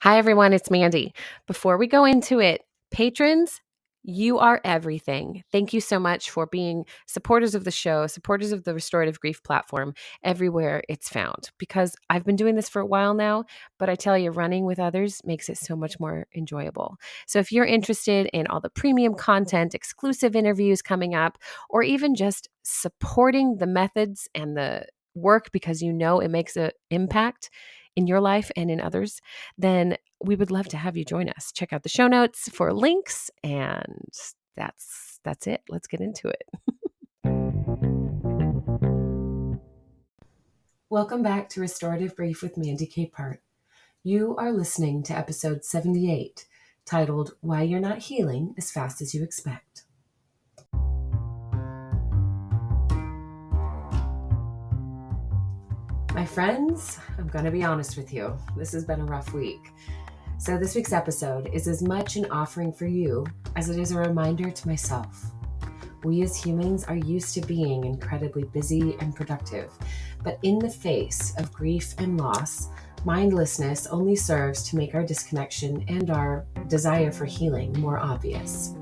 Hi, everyone. It's Mandy. Before we go into it, patrons, you are everything. Thank you so much for being supporters of the show, supporters of the Restorative Grief platform everywhere it's found. Because I've been doing this for a while now, but I tell you, running with others makes it so much more enjoyable. So if you're interested in all the premium content, exclusive interviews coming up, or even just supporting the methods and the work because you know it makes an impact in your life and in others, then we would love to have you join us. Check out the show notes for links, and that's it. Let's get into it. Welcome back to Restorative Grief with Mandy Capehart. You are listening to episode 78, titled Why You're Not Healing as Fast as You Expect. My friends, I'm going to be honest with you. This has been a rough week. So this week's episode is as much an offering for you as it is a reminder to myself. We as humans are used to being incredibly busy and productive, but in the face of grief and loss, mindlessness only serves to make our disconnection and our desire for healing more obvious.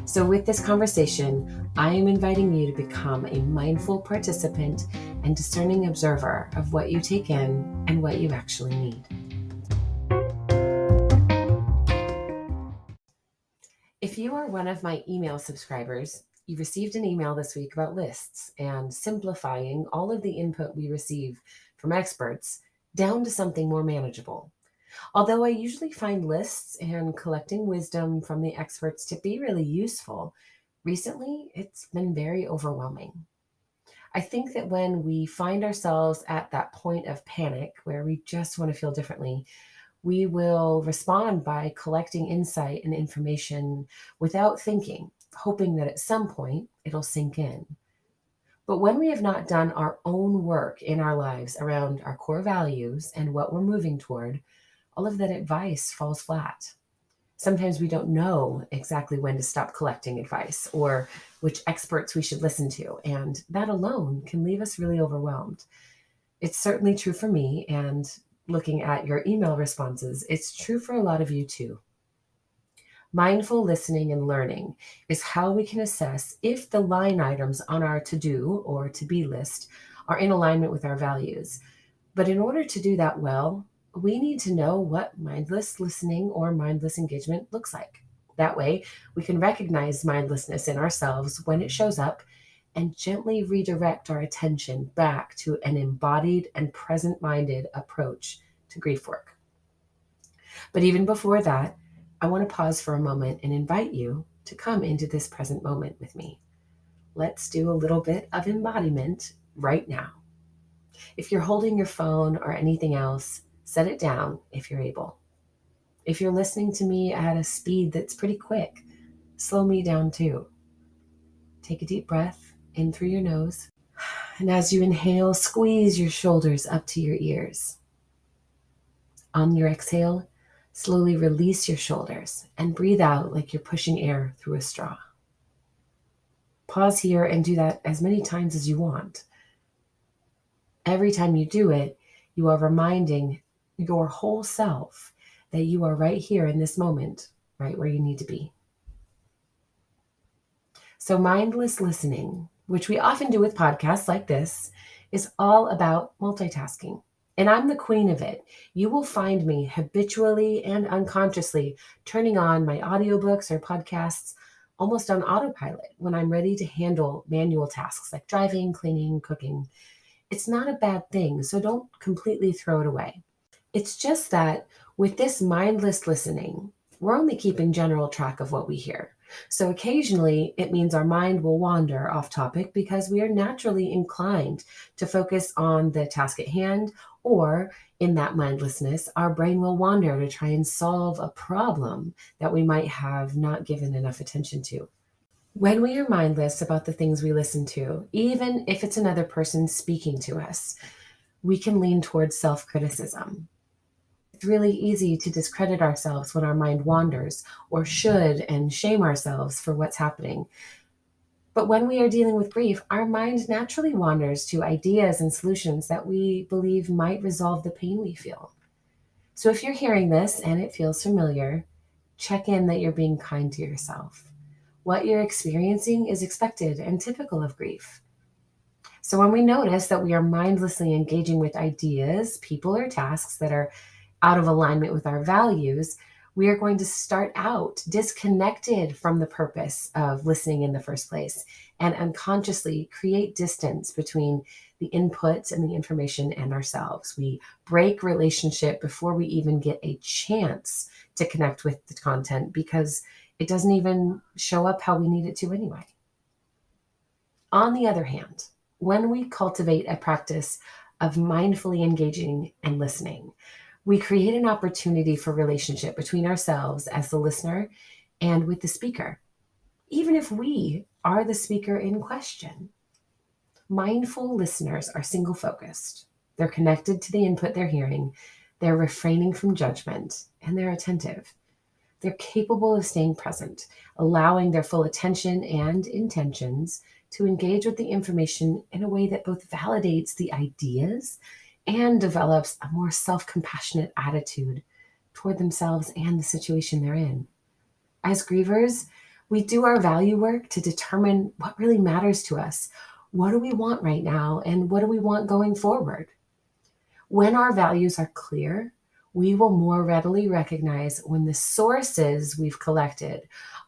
So with this conversation, I am inviting you to become a mindful participant and discerning observer of what you take in and what you actually need. If you are one of my email subscribers, you received an email this week about lists and simplifying all of the input we receive from experts down to something more manageable. Although I usually find lists and collecting wisdom from the experts to be really useful, recently it's been very overwhelming. I think that when we find ourselves at that point of panic where we just want to feel differently, we will respond by collecting insight and information without thinking, hoping that at some point it'll sink in. But when we have not done our own work in our lives around our core values and what we're moving toward, all of that advice falls flat. Sometimes we don't know exactly when to stop collecting advice or which experts we should listen to, and that alone can leave us really overwhelmed. It's certainly true for me, and looking at your email responses, it's true for a lot of you too. Mindful listening and learning is how we can assess if the line items on our to-do or to-be list are in alignment with our values. But in order to do that well, we need to know what mindless listening or mindless engagement looks like. That way, we can recognize mindlessness in ourselves when it shows up and gently redirect our attention back to an embodied and present-minded approach to grief work. But even before that, I want to pause for a moment and invite you to come into this present moment with me. Let's do a little bit of embodiment right now. If you're holding your phone or anything else, set it down if you're able. If you're listening to me at a speed that's pretty quick, slow me down too. Take a deep breath in through your nose. And as you inhale, squeeze your shoulders up to your ears. On your exhale, slowly release your shoulders and breathe out like you're pushing air through a straw. Pause here and do that as many times as you want. Every time you do it, you are reminding your whole self that you are right here in this moment, right where you need to be. So mindless listening, which we often do with podcasts like this, is all about multitasking. And I'm the queen of it. You will find me habitually and unconsciously turning on my audiobooks or podcasts almost on autopilot when I'm ready to handle manual tasks like driving, cleaning, cooking. It's not a bad thing, so don't completely throw it away. It's just that with this mindless listening, we're only keeping general track of what we hear. So occasionally it means our mind will wander off topic because we are naturally inclined to focus on the task at hand, or in that mindlessness, our brain will wander to try and solve a problem that we might have not given enough attention to. When we are mindless about the things we listen to, even if it's another person speaking to us, we can lean towards self-criticism. It's really easy to discredit ourselves when our mind wanders, or should and shame ourselves for what's happening. But when we are dealing with grief, our mind naturally wanders to ideas and solutions that we believe might resolve the pain we feel. So if you're hearing this and it feels familiar, check in that you're being kind to yourself. What you're experiencing is expected and typical of grief. So when we notice that we are mindlessly engaging with ideas, people, or tasks that are out of alignment with our values, we are going to start out disconnected from the purpose of listening in the first place and unconsciously create distance between the input and the information and ourselves. We break relationship before we even get a chance to connect with the content because it doesn't even show up how we need it to anyway. On the other hand, when we cultivate a practice of mindfully engaging and listening, we create an opportunity for relationship between ourselves as the listener and with the speaker, even if we are the speaker in question. Mindful listeners are single focused. They're connected to the input they're hearing, they're refraining from judgment, and they're attentive. They're capable of staying present, allowing their full attention and intentions to engage with the information in a way that both validates the ideas and develops a more self-compassionate attitude toward themselves and the situation they're in. As grievers, we do our value work to determine what really matters to us. What do we want right now, and what do we want going forward? When our values are clear, we will more readily recognize when the sources we've collected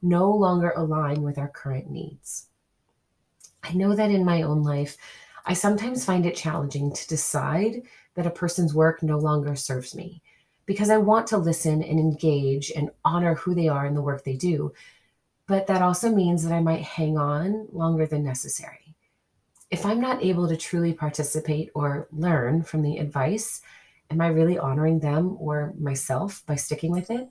no longer align with our current needs. I know that in my own life, I sometimes find it challenging to decide that a person's work no longer serves me because I want to listen and engage and honor who they are and the work they do. But that also means that I might hang on longer than necessary. If I'm not able to truly participate or learn from the advice, am I really honoring them or myself by sticking with it?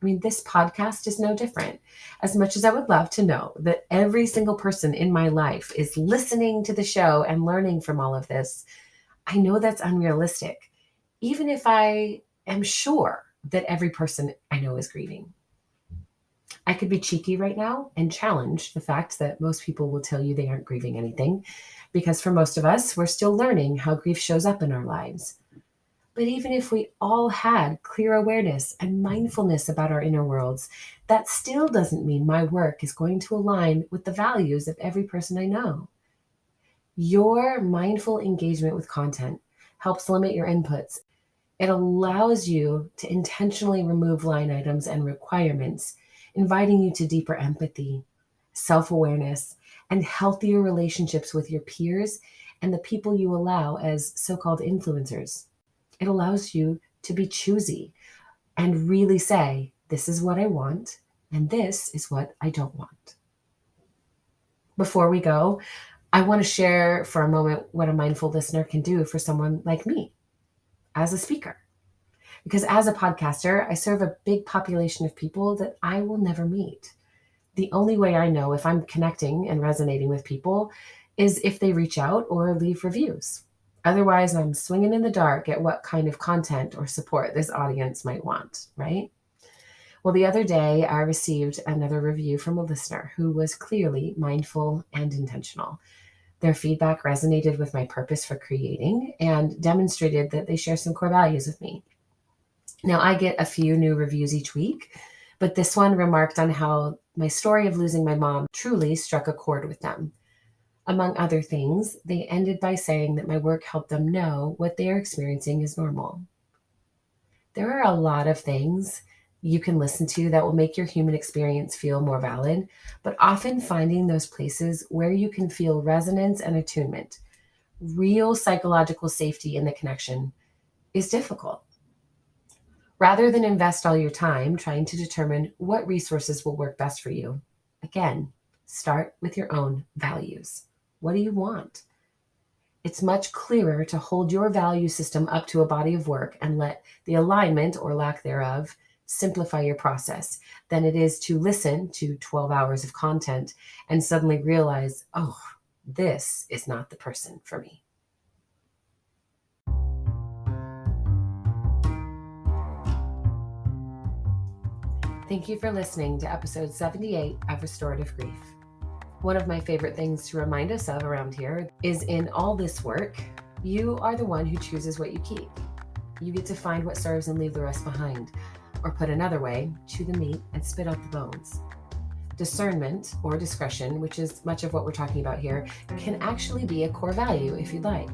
I mean, this podcast is no different. As much as I would love to know that every single person in my life is listening to the show and learning from all of this, I know that's unrealistic, even if I am sure that every person I know is grieving. I could be cheeky right now and challenge the fact that most people will tell you they aren't grieving anything, because for most of us, we're still learning how grief shows up in our lives. But even if we all had clear awareness and mindfulness about our inner worlds, that still doesn't mean my work is going to align with the values of every person I know. Your mindful engagement with content helps limit your inputs. It allows you to intentionally remove line items and requirements, inviting you to deeper empathy, self-awareness, and healthier relationships with your peers and the people you allow as so-called influencers. It allows you to be choosy and really say, this is what I want, and this is what I don't want. Before we go, I want to share for a moment what a mindful listener can do for someone like me as a speaker. Because as a podcaster, I serve a big population of people that I will never meet. The only way I know if I'm connecting and resonating with people is if they reach out or leave reviews. Otherwise, I'm swinging in the dark at what kind of content or support this audience might want, right? Well, the other day, I received another review from a listener who was clearly mindful and intentional. Their feedback resonated with my purpose for creating and demonstrated that they share some core values with me. Now, I get a few new reviews each week, but this one remarked on how my story of losing my mom truly struck a chord with them. Among other things, they ended by saying that my work helped them know what they are experiencing is normal. There are a lot of things you can listen to that will make your human experience feel more valid, but often finding those places where you can feel resonance and attunement, real psychological safety in the connection, is difficult. Rather than invest all your time trying to determine what resources will work best for you, again, start with your own values. What do you want? It's much clearer to hold your value system up to a body of work and let the alignment or lack thereof simplify your process than it is to listen to 12 hours of content and suddenly realize, oh, this is not the person for me. Thank you for listening to episode 78 of Restorative Grief. One of my favorite things to remind us of around here is in all this work, you are the one who chooses what you keep. You get to find what serves and leave the rest behind. Or put another way, chew the meat and spit out the bones. Discernment, or discretion, which is much of what we're talking about here, can actually be a core value if you'd like.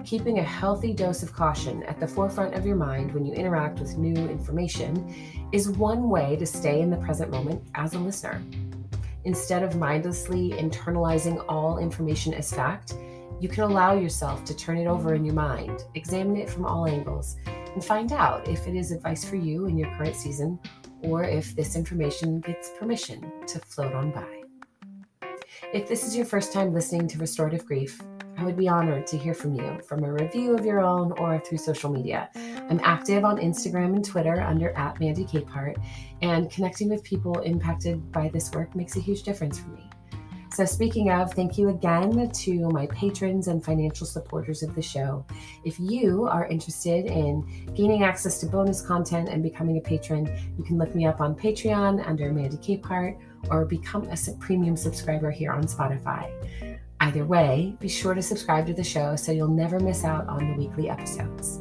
Keeping a healthy dose of caution at the forefront of your mind when you interact with new information is one way to stay in the present moment as a listener. Instead of mindlessly internalizing all information as fact, you can allow yourself to turn it over in your mind, examine it from all angles, and find out if it is advice for you in your current season, or if this information gets permission to float on by. If this is your first time listening to Restorative Grief, I would be honored to hear from you, from a review of your own or through social media. I'm active on Instagram and Twitter under @MandyCapehart, and connecting with people impacted by this work makes a huge difference for me. So speaking of, thank you again to my patrons and financial supporters of the show. If you are interested in gaining access to bonus content and becoming a patron, you can look me up on Patreon under Mandy Capehart, or become a premium subscriber here on Spotify. Either way, be sure to subscribe to the show so you'll never miss out on the weekly episodes.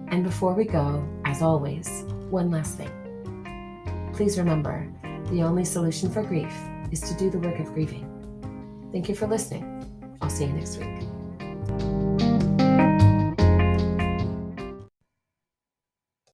And before we go, as always, one last thing. Please remember, the only solution for grief is to do the work of grieving. Thank you for listening. I'll see you next week.